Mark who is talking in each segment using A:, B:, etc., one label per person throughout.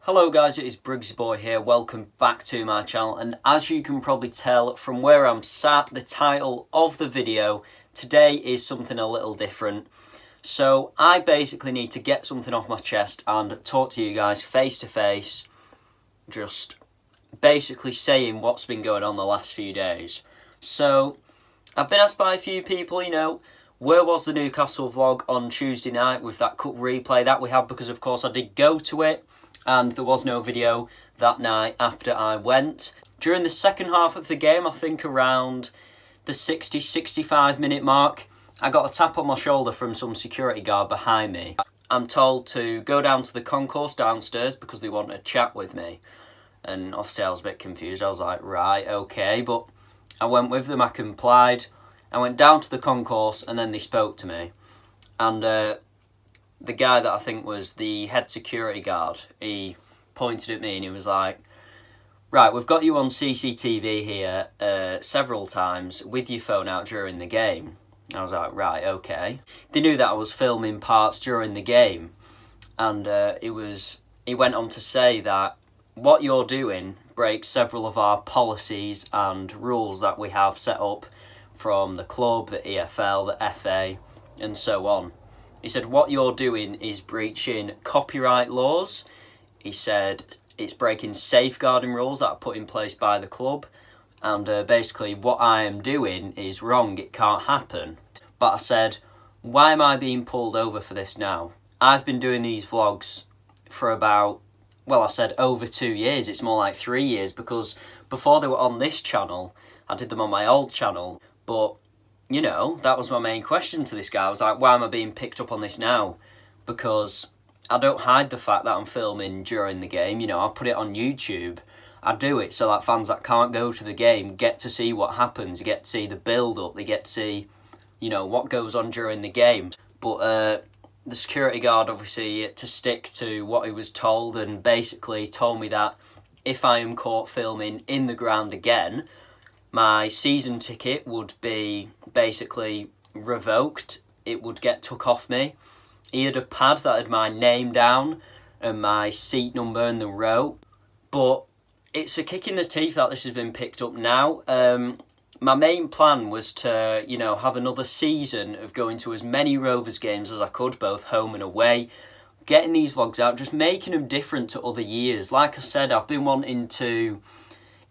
A: Hello guys, it is Briggsyboy here, welcome back to my channel, and as you can probably tell from where I'm sat, the title of the video today is something a little different. So I basically need to get something off my chest and talk to you guys face to face, just basically saying what's been going on the last few days. So I've been asked by a few people, where was the Newcastle vlog on Tuesday night with that cup replay that we had, because of course I did go to it. And there was no video that night after I went. During the second half of the game, I think around the 60-65 minute mark, I got a tap on my shoulder from some security guard behind me. I'm told to go down to the concourse downstairs because they wanted to chat with me. And obviously I was a bit confused. I was like, right, okay. But I went with them, I complied. I went down to the concourse and then they spoke to me. And the guy that I think was the head security guard, he pointed at me and he was like, right, we've got you on CCTV here several times with your phone out during the game. And I was like, right, okay. They knew that I was filming parts during the game. And he went on to say that what you're doing breaks several of our policies and rules that we have set up from the club, the EFL, the FA, and so on. He said, what you're doing is breaching copyright laws. He said, it's breaking safeguarding rules that are put in place by the club. And basically, what I am doing is wrong. It can't happen. But I said, why am I being pulled over for this now? I've been doing these vlogs for about, well, I said over 2 years. It's more like 3 years, because before they were on this channel, I did them on my old channel. But that was my main question to this guy. I was like, why am I being picked up on this now? Because I don't hide the fact that I'm filming during the game. I put it on YouTube. I do it so that fans that can't go to the game get to see what happens. You get to see the build-up. They get to see, what goes on during the game. But the security guard, obviously, to stick to what he was told, and basically told me that if I am caught filming in the ground again, my season ticket would be basically revoked. It would get took off me. He had a pad that had my name down and my seat number in the row. But it's a kick in the teeth that this has been picked up now. My main plan was to, have another season of going to as many Rovers games as I could, both home and away. Getting these vlogs out, just making them different to other years. Like I said, I've been wanting to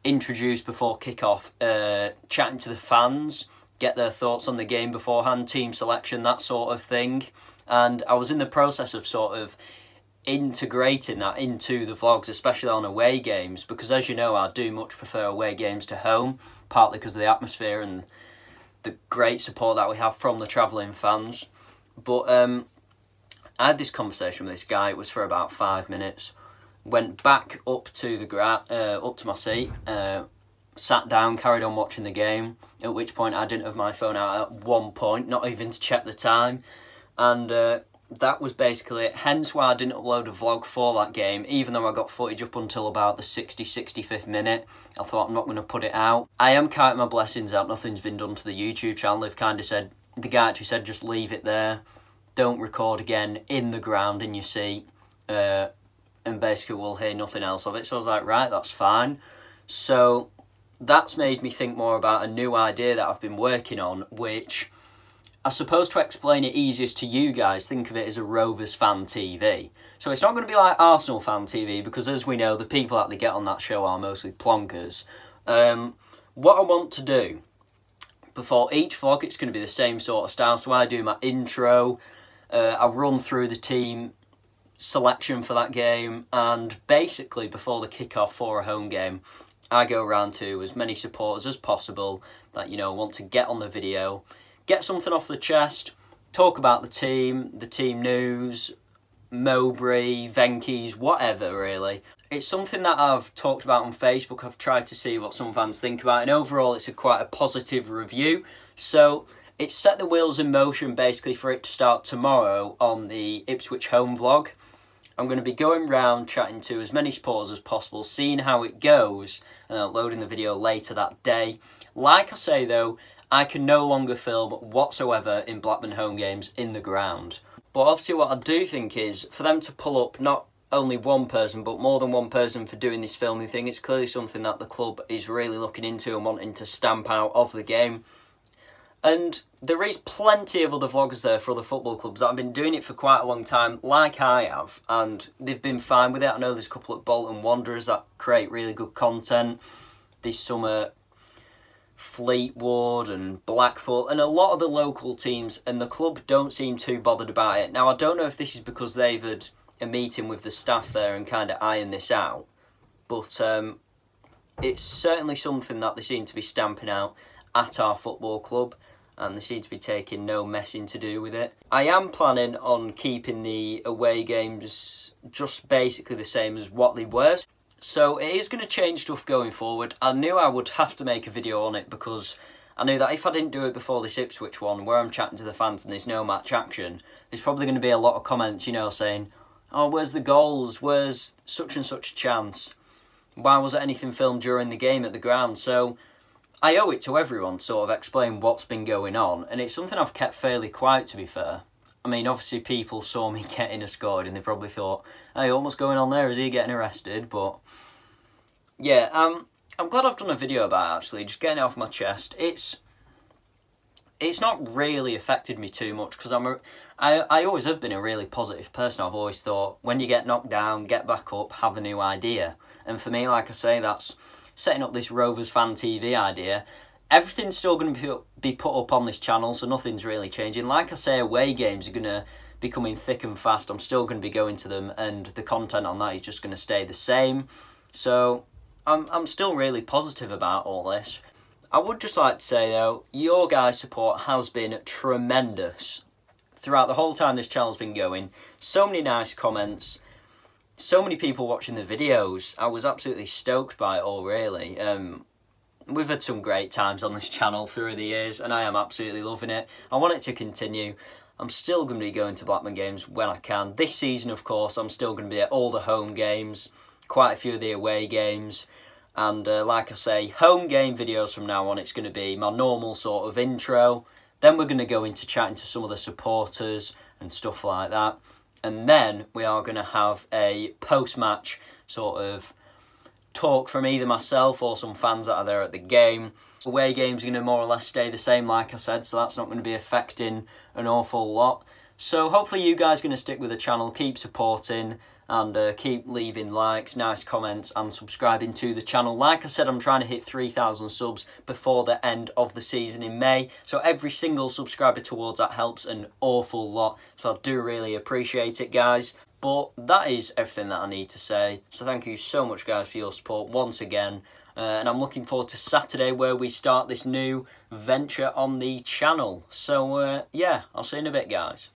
A: introduce before kick-off, chatting to the fans, get their thoughts on the game beforehand, team selection, that sort of thing. And I was in the process of sort of integrating that into the vlogs, especially on away games, because as you know, I do much prefer away games to home, partly because of the atmosphere and the great support that we have from the travelling fans. But I had this conversation with this guy. It was for about 5 minutes. Went back up to my seat, sat down, carried on watching the game, at which point I didn't have my phone out at one point, not even to check the time. And that was basically it, hence why I didn't upload a vlog for that game, even though I got footage up until about the 60-65th minute. I thought, I'm not going to put it out. I am counting my blessings out, nothing's been done to the YouTube channel. They've kind of said, the guy actually said, just leave it there, don't record again in the ground in your seat, and basically we'll hear nothing else of it. So I was like, right, that's fine. So that's made me think more about a new idea that I've been working on, which I suppose, to explain it easiest to you guys, think of it as a Rovers fan TV. So it's not going to be like Arsenal fan TV, because as we know, the people that they get on that show are mostly plonkers. What I want to do, before each vlog, it's going to be the same sort of style. So I do my intro, I run through the team selection for that game, and basically before the kick-off for a home game, I go around to as many supporters as possible that want to get on the video, get something off the chest, talk about the team news, Mowbray, Venky's, whatever really. It's something that I've talked about on Facebook. I've tried to see what some fans think about it, and overall it's quite a positive review. So it's set the wheels in motion basically for it to start tomorrow on the Ipswich home vlog. I'm going to be going round chatting to as many supporters as possible, seeing how it goes, and uploading the video later that day. Like I say though, I can no longer film whatsoever in Blackburn home games in the ground. But obviously what I do think is, for them to pull up not only one person, but more than one person for doing this filming thing. It's clearly something that the club is really looking into and wanting to stamp out of the game. And there is plenty of other vloggers there for other football clubs that have been doing it for quite a long time, like I have, and they've been fine with it. I know there's a couple at Bolton Wanderers that create really good content. There's some at Fleetwood and Blackpool, and a lot of the local teams, and the club don't seem too bothered about it. Now, I don't know if this is because they've had a meeting with the staff there and kind of iron this out, but it's certainly something that they seem to be stamping out at our football club, and they seem to be taking no messing to do with it. I am planning on keeping the away games just basically the same as what they were, so it is going to change stuff going forward. I knew I would have to make a video on it because I knew that if I didn't do it before this Ipswich one, where I'm chatting to the fans and there's no match action, there's probably going to be a lot of comments, you know, saying, oh, where's the goals, where's such and such chance, why wasn't anything filmed during the game at the ground? So I owe it to everyone to sort of explain what's been going on, and it's something I've kept fairly quiet, to be fair. I mean, obviously people saw me getting a scored and they probably thought, hey, what's going on there, is he getting arrested? But yeah, I'm glad I've done a video about it, actually, just getting it off my chest. It's not really affected me too much, because I always have been a really positive person. I've always thought, when you get knocked down, get back up, have a new idea. And for me, like I say, that's setting up this Rovers Fan TV idea. Everything's still going to be put up on this channel, so nothing's really changing. Like I say, away games are going to be coming thick and fast. I'm still going to be going to them, and the content on that is just going to stay the same. So I'm still really positive about all this. I would just like to say, though, your guys' support has been tremendous throughout the whole time this channel's been going. So many nice comments, so many people watching the videos. I was absolutely stoked by it all, really. We've had some great times on this channel through the years, and I am absolutely loving it. I want it to continue. I'm still going to be going to Blackburn games when I can. This season, of course, I'm still going to be at all the home games, quite a few of the away games. And like I say, home game videos from now on, it's going to be my normal sort of intro. Then we're going to go into chatting to some of the supporters and stuff like that. And then we are going to have a post-match sort of talk from either myself or some fans that are there at the game. Away games are going to more or less stay the same, like I said, so that's not going to be affecting an awful lot. So hopefully you guys are going to stick with the channel, keep supporting, and keep leaving likes, nice comments, and subscribing to the channel. Like I said, I'm trying to hit 3,000 subs before the end of the season in May, so every single subscriber towards that helps an awful lot, so I do really appreciate it, guys. But that is everything that I need to say, so thank you so much, guys, for your support once again, and I'm looking forward to Saturday, where we start this new venture on the channel. So yeah, I'll see you in a bit, guys.